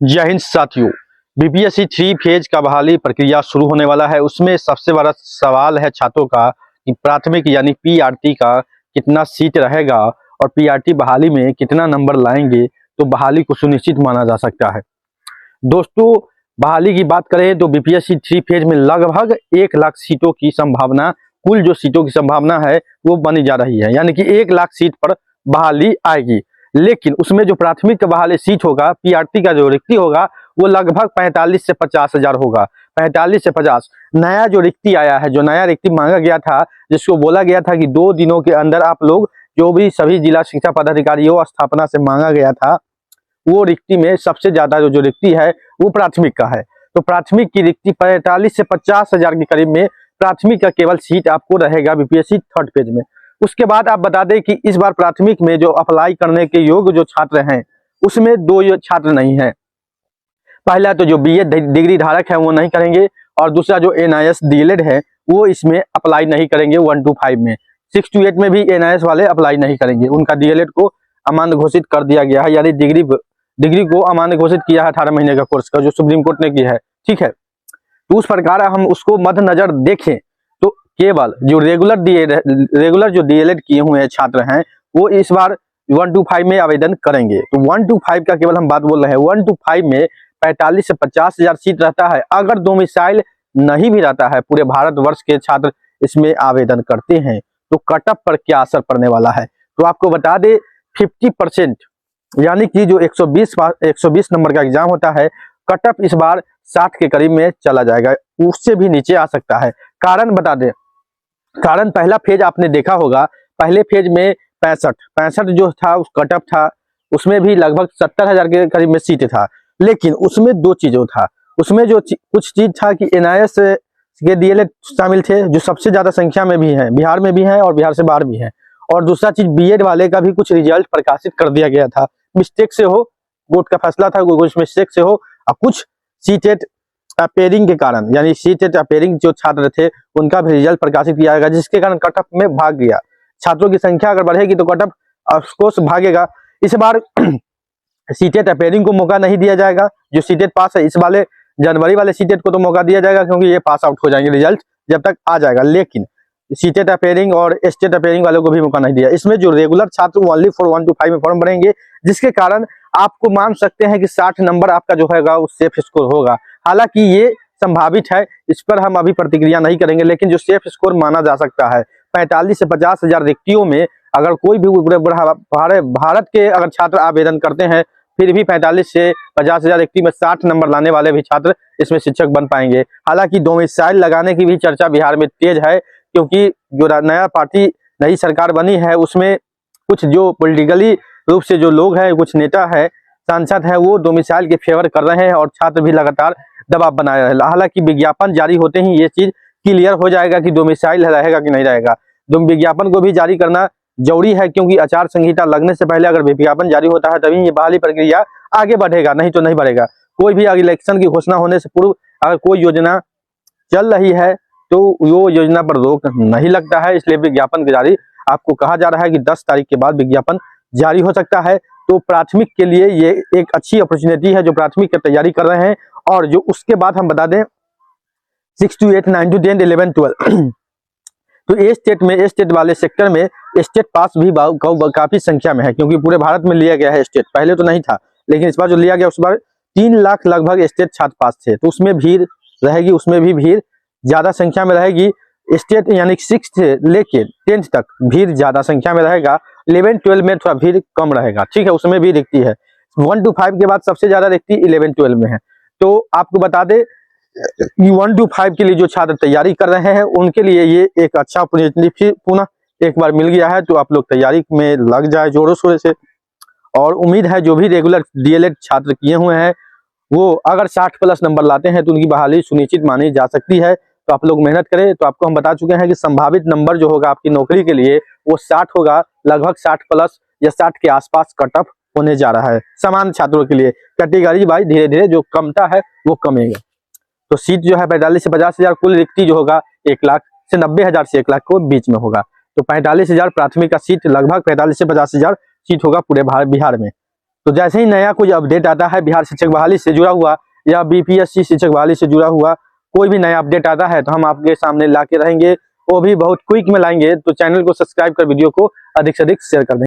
जय हिंद साथियों। BPSC 3 phase का बहाली प्रक्रिया शुरू होने वाला है। उसमें सबसे बड़ा सवाल है छात्रों का कि प्राथमिक यानी पीआरटी का कितना सीट रहेगा और पीआरटी बहाली में कितना नंबर लाएंगे तो बहाली को सुनिश्चित माना जा सकता है। दोस्तों, बहाली की बात करें तो बीपीएससी 3 फेज में लगभग 1 लाख सीटों की संभावना, कुल जो सीटों की संभावना है वो बनी जा रही है, यानी कि 1 लाख सीट पर बहाली आएगी। लेकिन उसमें जो प्राथमिक का बहाली सीट होगा, पीआरटी का जो रिक्ति होगा वो लगभग 45 से 50 हजार होगा। 45 से 50 नया जो रिक्ति आया है, जो नया रिक्ति मांगा गया था, जिसको बोला गया था कि 2 दिनों के अंदर आप लोग जो भी सभी जिला शिक्षा पदाधिकारियों स्थापना से मांगा गया था, वो रिक्ति में सबसे ज्यादा जो रिक्ति है वो प्राथमिक का है। तो प्राथमिक की रिक्ति 45 से 50 हजार के करीब में प्राथमिक का केवल सीट आपको रहेगा बीपीएससी 3rd फेज में। उसके बाद आप बता दें कि इस बार प्राथमिक में जो अप्लाई करने के योग्य जो छात्र हैं उसमें 2 छात्र नहीं है। पहला तो जो बीए डिग्री धारक है वो नहीं करेंगे, और दूसरा जो एनआईएस डीएलएड है वो इसमें अप्लाई नहीं करेंगे। 1 to 5 में 6 to 8 में भी एनआईएस वाले अप्लाई नहीं करेंगे। उनका डीएलएड को अमान्य घोषित कर दिया गया है, यानी डिग्री को अमान्य घोषित किया है 18 महीने का कोर्स का, जो सुप्रीम कोर्ट ने किया है। ठीक है, तो उस प्रकार हम उसको मद्देनजर देखें तो केवल जो रेगुलर जो डीएलएड किए हुए हैं छात्र हैं वो इस बार 1 to 5 में आवेदन करेंगे। तो 1 to 5 का केवल हम बात बोल रहे हैं। 1 to 5 में 45 से 50 हजार सीट रहता है। अगर डोमिसाइल नहीं भी रहता है, पूरे भारतवर्ष के छात्र इसमें आवेदन करते हैं तो कटअप पर क्या असर पड़ने वाला है। तो आपको बता दे 50%, यानी कि जो 120 नंबर का एग्जाम होता है, कटअप इस बार 60 के करीब में चला जाएगा, उससे भी नीचे आ सकता है। कारण बता दे, कारण पहला फेज आपने देखा होगा, पहले फेज में 65 जो था उस कटअप था, उसमें भी लगभग 70 हजार के करीब में सीट था। लेकिन उसमें 2 चीजों था, उसमें जो कुछ चीज था कि एनआईएस के डीएलएड शामिल थे जो सबसे ज्यादा संख्या में भी है, बिहार में भी है और बिहार से बाहर भी है। और दूसरा चीज बीएड वाले का भी कुछ रिजल्ट प्रकाशित कर दिया गया था, मिस्टेक से हो, कोर्ट का फैसला था, कुछ मिस्टेक से हो, और कुछ सीटेट अपेयरिंग के कारण, यानी सीटेट अपेयरिंग जो छात्र थे उनका भी रिजल्ट प्रकाशित किया गया, जिसके कारण कटअप में भाग गया। छात्रों की संख्या अगर बढ़ेगी तो कटअप ऑफकोर्स भागेगा। इस बार सीटेट अपेयरिंग को मौका नहीं दिया जाएगा। जो सीटेट पास है, इस वाले जनवरी वाले सीटेट को तो मौका दिया जाएगा क्योंकि ये पास आउट हो जाएंगे रिजल्ट जब तक आ जाएगा। लेकिन सीटेट अपेयरिंग और स्टेट अपेयरिंग वालों को भी मौका नहीं दिया। इसमें जो रेगुलर छात्र ओनली फॉर 1 to 5 में फॉर्म भरेंगे, जिसके कारण आपको मान सकते हैं कि 60 नंबर आपका जो होगा वो सेफ स्कोर होगा। हालांकि ये संभावित है, इस पर हम अभी प्रतिक्रिया नहीं करेंगे, लेकिन जो सेफ स्कोर माना जा सकता है 45 से 50 हजार रिक्तियों में अगर कोई भी भारत के अगर छात्र आवेदन करते हैं, फिर भी 45 से 50 हजार रिक्ति में 60 नंबर लाने वाले भी छात्र इसमें शिक्षक बन पाएंगे। हालांकि डोमिसाइल लगाने की भी चर्चा बिहार में तेज है, क्योंकि जो नया पार्टी नई सरकार बनी है उसमें कुछ जो पॉलिटिकली रूप से जो लोग हैं, कुछ नेता है, सांसद है, वो डोमिसाइल के फेवर कर रहे हैं और छात्र भी लगातार दबाव बनाए रहे। हालांकि विज्ञापन जारी होते ही ये चीज क्लियर हो जाएगा कि डोमिसाइल रहेगा कि नहीं रहेगा। विज्ञापन को भी जारी करना जरूरी है, क्योंकि आचार संहिता लगने से पहले अगर विज्ञापन जारी होता है तभी ये बहाली प्रक्रिया आगे बढ़ेगा, नहीं तो नहीं बढ़ेगा। कोई भी इलेक्शन की घोषणा होने से पूर्व अगर कोई योजना चल रही है तो वो योजना पर रोक नहीं लगता है, इसलिए विज्ञापन जारी आपको कहा जा रहा है कि 10 तारीख के बाद विज्ञापन जारी हो सकता है। तो प्राथमिक के लिए ये एक अच्छी अपॉर्चुनिटी है जो प्राथमिक की तैयारी कर रहे हैं। और जो उसके बाद हम बता दें 6 to 8, 9 to 10, 11, 12 तो ए स्टेट वाले सेक्टर में स्टेट पास भी काफी संख्या में है, क्योंकि पूरे भारत में लिया गया है स्टेट, पहले तो नहीं था, लेकिन इस बार जो लिया गया उस बार 3 लाख लगभग स्टेट छात्र पास थे। तो उसमें भीड़ रहेगी, उसमें भी भीड़ ज्यादा संख्या में रहेगी। स्टेट यानी 6 से लेके 10th तक भीड़ ज्यादा संख्या में रहेगा। 11, 12 में थोड़ा भीड़ कम रहेगा। ठीक है, उसमें भी रिक्ति है। 1 to 5 के बाद सबसे ज्यादा रिक्ति 11, 12 में है। तो आपको बता दे 1 to 5 के लिए जो छात्र तैयारी कर रहे हैं उनके लिए ये एक अच्छा अपॉर्चुनिटी फिर पुनः एक बार मिल गया है। तो आप लोग तैयारी में लग जाए जोरों शोरों से, और उम्मीद है जो भी रेगुलर डीएलएड छात्र किए हुए हैं वो अगर 60+ नंबर लाते हैं तो उनकी बहाली सुनिश्चित मानी जा सकती है। तो आप लोग मेहनत करें। तो आपको हम बता चुके हैं कि संभावित नंबर जो होगा आपकी नौकरी के लिए वो 60 होगा, लगभग 60+ या 60 के आसपास कटअप होने जा रहा है सामान्य छात्रों के लिए। कैटेगरी वाइज धीरे धीरे जो कमता है वो कमेगा। तो सीट जो है 45 से 50 हजार, कुल रिक्ति जो होगा 1 लाख से 90 हजार से 1 लाख को बीच में होगा। तो 45 हजार प्राथमिक का सीट, लगभग 45 से 50 हजार सीट होगा पूरे बिहार में। तो जैसे ही नया कोई अपडेट आता है बिहार शिक्षक बहाली से जुड़ा हुआ या बीपीएससी शिक्षक बहाली से जुड़ा हुआ कोई भी नया अपडेट आता है तो हम आपके सामने ला के रहेंगे, वो भी बहुत क्विक में लाएंगे। तो चैनल को सब्सक्राइब कर वीडियो को अधिक से अधिक शेयर कर दें।